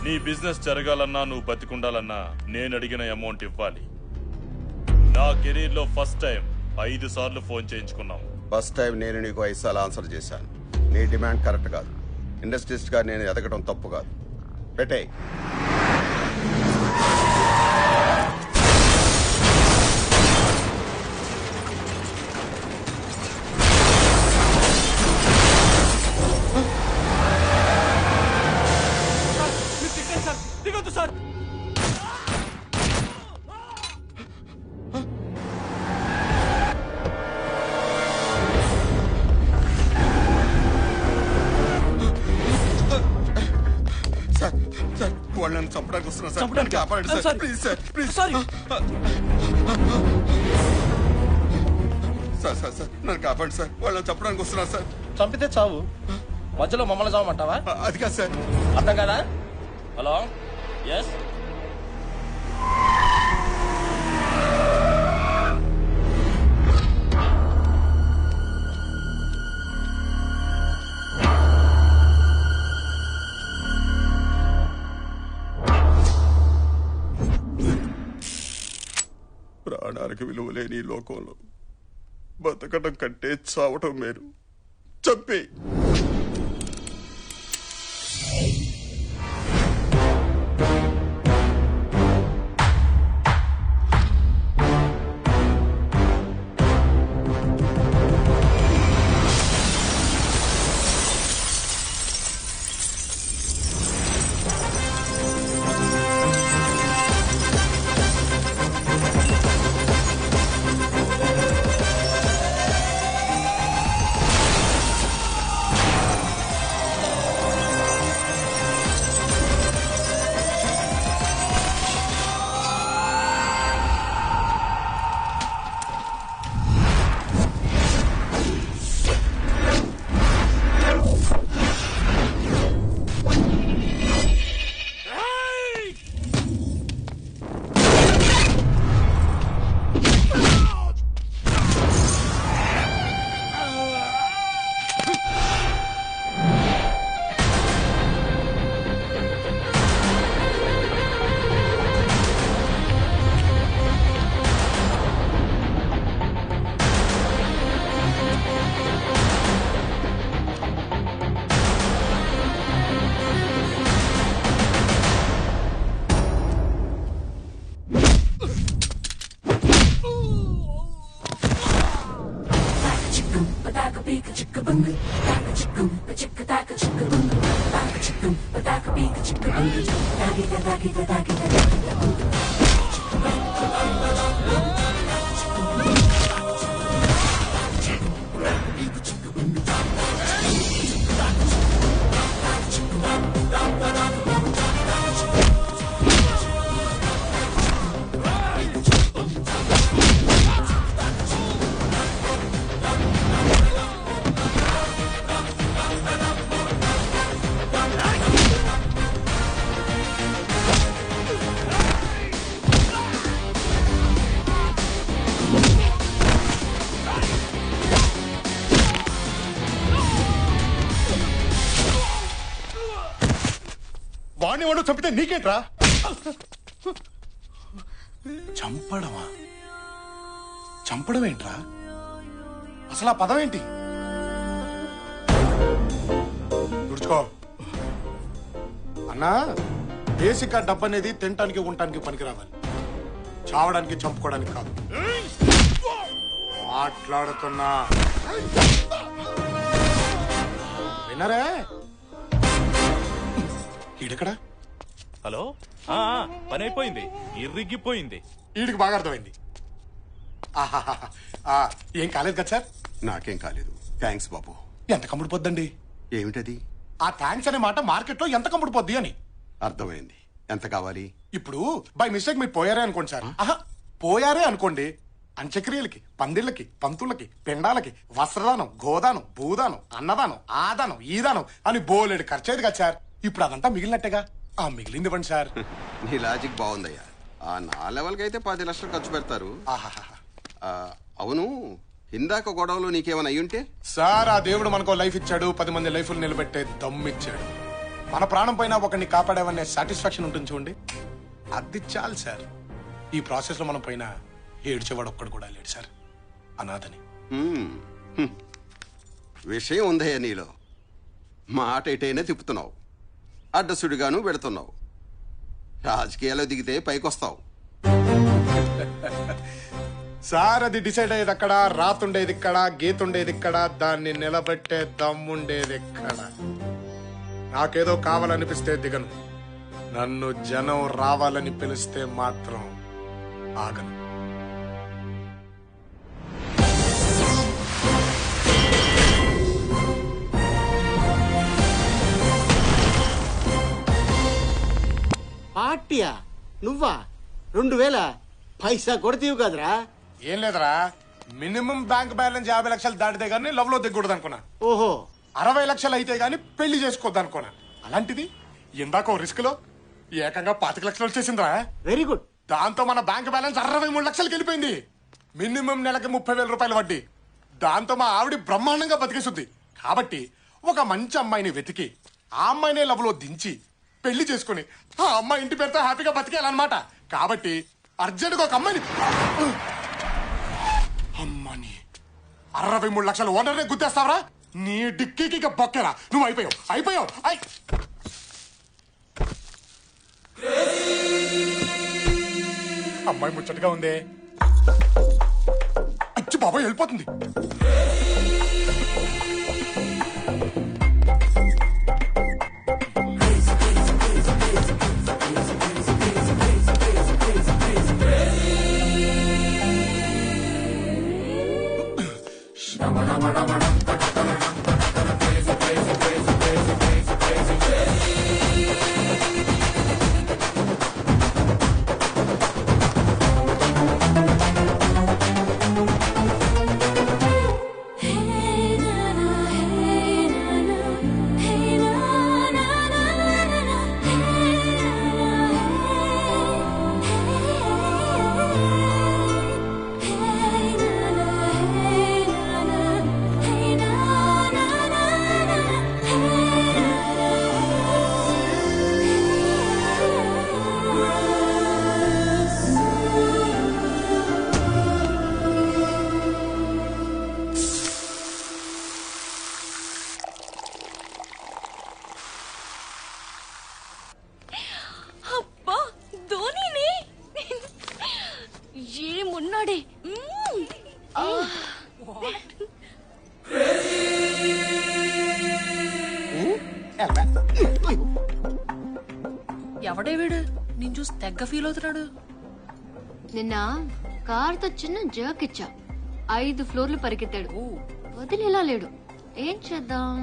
నీ బిజినెస్ జరగాలన్నా నువ్వు బతికుండాలన్నా నేను అడిగిన అమౌంట్ ఇవ్వాలి. నా కెరీర్ లో ఫస్ట్ టైం 5 సార్లు ఫోన్ చేయించుకున్నాం. ఫస్ట్ టైం నేను నీకు 5 సార్లు ఆన్సర్ చేశాను. నీ డిమాండ్ కరెక్ట్ కాదు. ఇండస్ట్రీస్ట్ గా నేను ఎదగడం తప్పు కాదు. పెట్టే. వాళ్ళని చంపడానికి వస్తున్నారు సార్. చంపడానికి కాపాడండి sir. Please sir, please. Sir sir sir నన్ను కాపాడండి సార్. వాళ్ళని చంపడానికి వస్తున్నారు సార్. చంపితే చావు, మధ్యలో మమ్మల్ని చావమంటావా? అది కాదు సార్. అర్థం కదా? Hello, yes. ప్రాణానికి విలువ లేని ఈ లోకంలో బతకడం కంటే చావటం మేలు. చంపే. వాడిని వాడు చంపితే నీకేంట్రా? చంపడమా? చంపడం ఏంట్రా? అసలు ఆ పదం ఏంటి? తుడుచుకో అన్నా. బేసిక్ గా డబ్బు అనేది తినటానికి ఉండటానికి పనికి రావాలి, చావడానికి చంపుకోవడానికి కాదు. మాట్లాడుతున్నా వినరే? ఈడెక్కడా? హలో, పని అయిపోయింది, ఇరిగిపోయింది. వీడికి బాగా అర్థమైంది. ఏం కాలేదు కదా సార్? నాకేం కాలేదు. థ్యాంక్స్ బాబు. ఎంత కమ్ముడిపోద్దండి? ఏమిటది? ఆ థ్యాంక్స్ అనే మాట మార్కెట్ లో ఎంత కమ్ముడిపోద్ది అని. అర్థమైంది. ఎంత కావాలి? ఇప్పుడు బై మిస్టేక్ మీరు పోయారే అనుకోండి సార్. పోయారే అనుకోండి, అంత్యక్రియలకి, పందిళ్ళకి, పంతులకి, పిండాలకి, వస్త్రదానం, గోదానం, భూదానం, అన్నదానం, ఆదానం, ఈదానం అని బోలెడు ఖర్చేది కదా సార్. ఇప్పుడు అదంతా మిగిలినట్టేగా. ఆ మిగిలింది ఇవ్వండి సార్. నీ లాజిక్ బాగుందయ్యా. నా లెవెల్కి అయితే 10 లక్షలు ఖర్చు పెడతారు. అవును, ఇందాక గొడవలో నీకేమైనా అయ్యుంటే? సార్, ఆ దేవుడు మనకో లైఫ్ ఇచ్చాడు, 10 మంది లైఫ్లు నిలబెట్టే దమ్మిచ్చాడు. మన ప్రాణం పైన ఒకరిని కాపాడామనే సాటిస్ఫాక్షన్ ఉంటుంది చూడండి, అది చాలు సార్. ఈ ప్రాసెస్ లో మనం పైన ఏడ్చేవాడు ఒక్కడు కూడా లేడు సార్, అనాథని. విషయం ఉందయ్యా నీలో. మాట ఎటైనా తిప్పుతున్నావు, అడ్డసుడిగాను పెడుతున్నావు. రాజకీయాల్లో దిగితే పైకొస్తావు. సార్ అది డిసైడ్ అయ్యేది అక్కడ, రాతుండేది ఇక్కడ, గీతుండేది ఇక్కడ, దాన్ని నిలబెట్టే దమ్ముండేది ఎక్కడ. నాకేదో కావాలనిపిస్తే దిగను, నన్ను జనం రావాలని పిలిస్తే మాత్రం ఆగను. పార్టీయా? నువ్వా? 2000 పైసా కొడతీవు కదరా? ఏం లేదురా, మినిమం బ్యాంక్ బ్యాలెన్స్ 50 లక్షలు దాటితే గానీ లవ్ లో దిగకూడదు అనుకున్నా. ఓహో, 60 లక్షలు అయితే గానీ పెళ్లి చేసుకోవద్దు అనుకున్నా. అలాంటిది ఇందాక రిస్క్ లో ఏకంగా 25 లక్షలు వచ్చేసిందిరా. Very good. దాంతో మన బ్యాంక్ బ్యాలెన్స్ 63 లక్షలకి వెళ్ళిపోయింది. మినిమం నెలకి 30,000 రూపాయలు వడ్డీ. దాంతో మా ఆవిడ బ్రహ్మాండంగా బతికేస్తుంది. కాబట్టి ఒక మంచి అమ్మాయిని వెతికి ఆ అమ్మాయినే లవ్ లో దించి పెళ్లి చేసుకుని ఆ అమ్మాయి ఇంటి పేరుతో హ్యాపీగా బతికేయాలన్నమాట. కాబట్టి అర్జెంట్గా ఒక అమ్మాయిని అమ్మని 63 లక్షల ఓనర్నే గుద్దేస్తావరా? నీ డిక్కీకి ఇక బొక్కేరా. నువ్వు అయిపోయావు. అమ్మాయి ముచ్చటగా ఉందే. అచ్చి బాబాయ్ వెళ్ళిపోతుంది. ఏమున్నాడే. ఎవడే వీడు? నేను చూసి తెగ్గ ఫీల్ అవుతున్నాడు. నిన్న కారుతో చిన్న జర్క్ ఇచ్చా, 5 ఫ్లోర్లు పరిగెత్తాడు. వదిలేలా లేడు. ఏం చేద్దాం?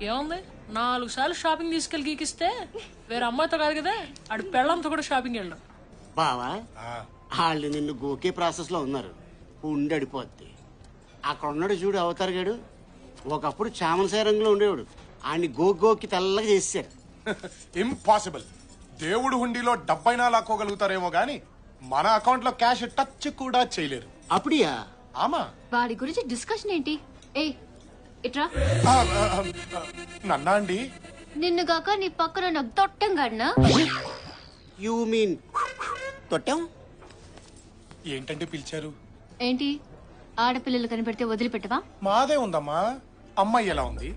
ఏముంది, 4 సార్లు షాపింగ్ తీసుకెళ్లి గీకిస్తే వేరే అమ్మాయితో కాదు కదా, ఆడు పెళ్ళంతో కూడా షాపింగ్ వెళ్ళాం. బావా, వాళ్ళు నిన్ను గోకే ప్రాసెస్ లో ఉన్నారు. ఉండడిపోద్ది. అక్కడ ఉన్నాడు చూడు అవతార్ గాడు, ఒకప్పుడు చామనసాయ రంగులో ఉండేవాడు. ఆయన్ని గోకి తెల్లగా చేశారు. ఇంపాసిబుల్. దేవుడు హుండీలో డబ్బైనా లాక్కోగలుగుతారేమో గాని మన అకౌంట్ లో క్యాష్ టచ్ కూడా చేయలేరు. అప్పుడియా? ఆమా. వాడి గురించి డిస్కషన్ ఏంటి? ఏ ఇట్రా. నన్నా అండి? నిన్ను గాక నీ పక్కన నాకు తొట్టం గడినా. You mean తొట్టం? ఏంటంటే పిలిచారు? ఏంటి, ఆడపిల్లలు కనిపెడితే వదిలిపెట్టవా? మాదే ఉందమ్మా. అమ్మాయి ఎలా ఉంది,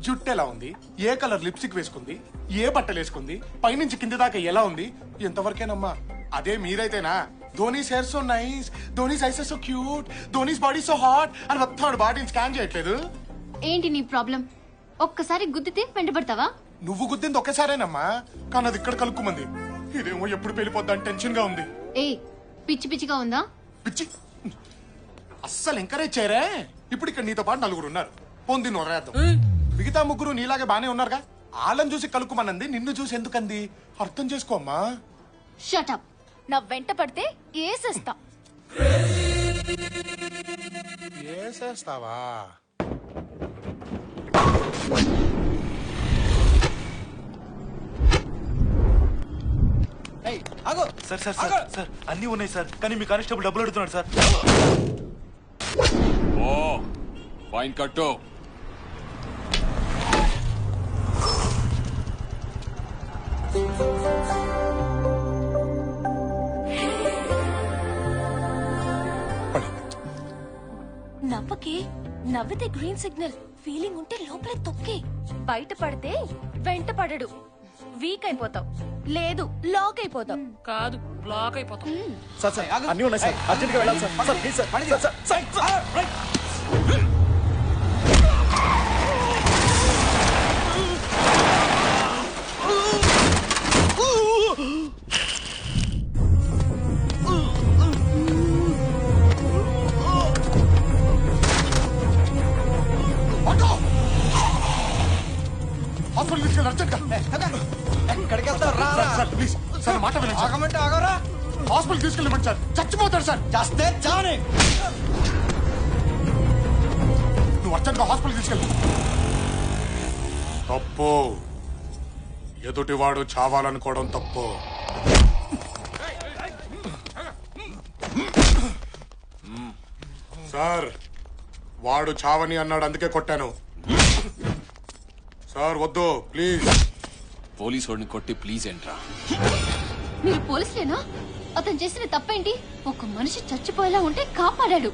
జుట్టు ఎలా ఉంది, ఏ కలర్ లిప్స్టిక్ వేసుకుంది, ఏ బట్టలు వేసుకుంది, పైనుంచి కింది దాకా ఎలా ఉంది, ఎంతవరకేనమ్మా. అదే మీరైతేనా Dhoni's hair so nice, Dhoni's eyes so cute, Dhoni's body so hot అని మొత్తం బాడీని స్కాన్ చేయట్లేదు. ఏంటి నీ ప్రాబ్లం? ఒక్కసారి గుద్దితే వెంటబడతావా? నువ్వు గుద్దింది ఒకేసారేనమ్మా, కానీ అది ఇక్కడ కలుక్కుమంది. ఇదేమో ఎప్పుడు పెళ్లిపోద్దని టెన్షన్ గా ఉంది. ఏ పిచ్చి పిచ్చిగా ఉందా? పిచ్చి అస్సలు ఎంకరేజ్ చేయరే. ఇప్పుడు ఇక్కడ నీతో పాటు 4 ఉన్నారు. పొంది నొరేద్దాం. మిగతా 3 నీలాగే బానే ఉన్నారుగా. వాళ్ళని చూసి కలుక్కుమనంది, నిన్ను చూసి ఎందుకంది అర్థం చేసుకోమ్మా. షటప్. నా వెంట పడితే ఏసేస్తా. ఏసేస్తావా? సార్ సార్ సార్ సార్ అన్నీ ఉన్నాయి సార్, కానీ మీ కానిస్టేబుల్ డబ్బులు అడుగుతున్నాడు సార్. ఓ ఫైన్ కట్టు. నవ్వకే, నవ్వితే గ్రీన్ సిగ్నల్, ఫీలింగ్ ఉంటే లోపల తొక్కే. బయట పడితే వెంట పడడు, వీక్ అయిపోతావు, లేదు లాక్ అయిపోతావు. కాదు బ్లాక్ అయిపోతాం. సార్ సార్ అన్ని ఉన్నాయి సార్, అర్జెంట్ గా వెళ్ళాలి sir. Sir please sir, sir sir sir right. Hospital తీసుకెళ్ళి అర్జెంట్గా. ఎక్కడికి వెళ్తావు? రా రా. సార్ ప్లీజ్ సార్ మాట వినండి సార్. ఆగమంటే ఆగరా. హాస్పిటల్ తీసుకెళ్ళమండి సార్, చచ్చిపోతాడు సార్. చేస్తే చావని. నువ్వు అర్జెంట్గా హాస్పిటల్ తీసుకెళ్ళి. తప్పు, ఎదుటివాడు చావాలనుకోవడం తప్పు. సార్ వాడు చావని అన్నాడు, అందుకే కొట్టాను. సార్ వద్దు ప్లీజ్. పోలీసు వాడిని కొట్టి ప్లీజ్ ఏంట్రా? మీరు పోలీసులేనా? అతను చేసిన తప్పేంటి? ఒక మనిషి చచ్చిపోయేలా ఉంటే కాపాడాడు.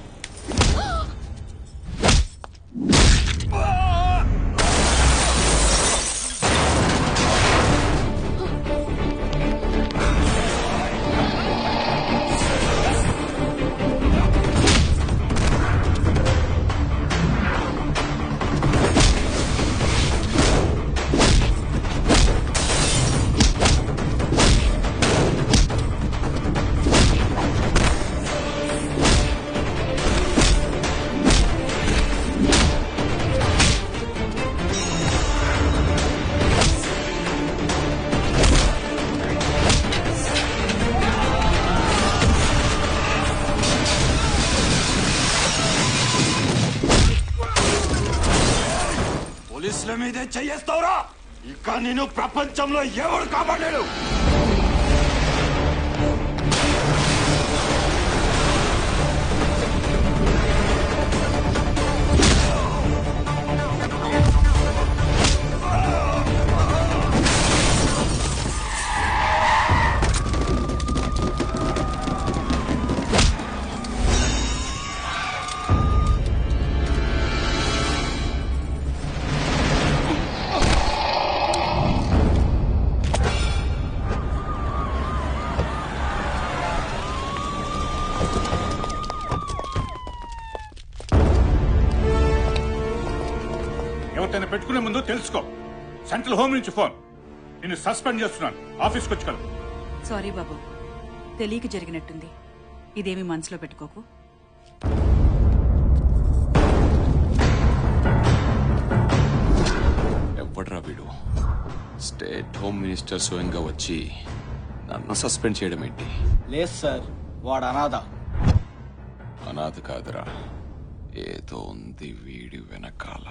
పోలీసుల మీదే చెయ్యేస్తావురా? ఇక నేను ప్రపంచంలో ఎవడు కాపాడాడు? ఎవరినైనా పెట్టుకునే ముందు తెలుసుకో. సెంట్రల్ హోమ్ నుంచి ఫోన్. నిన్ను సస్పెండ్ చేస్తున్నాను. ఆఫీస్కి వచ్చి కలు. సారీ బాబు, తెలియక జరిగినట్టుంది. ఇదేమి మనసులో పెట్టుకోకు. ఎవడ్రా వీడు? స్టేట్ హోమ్ మినిస్టర్ స్వయంగా వచ్చి నన్ను సస్పెండ్ చేయడం ఏంటి? లేదు సార్, వాడు అనాథ. అనాథ కాదురా, ఏదో ఉంది వీడి వెనకాల.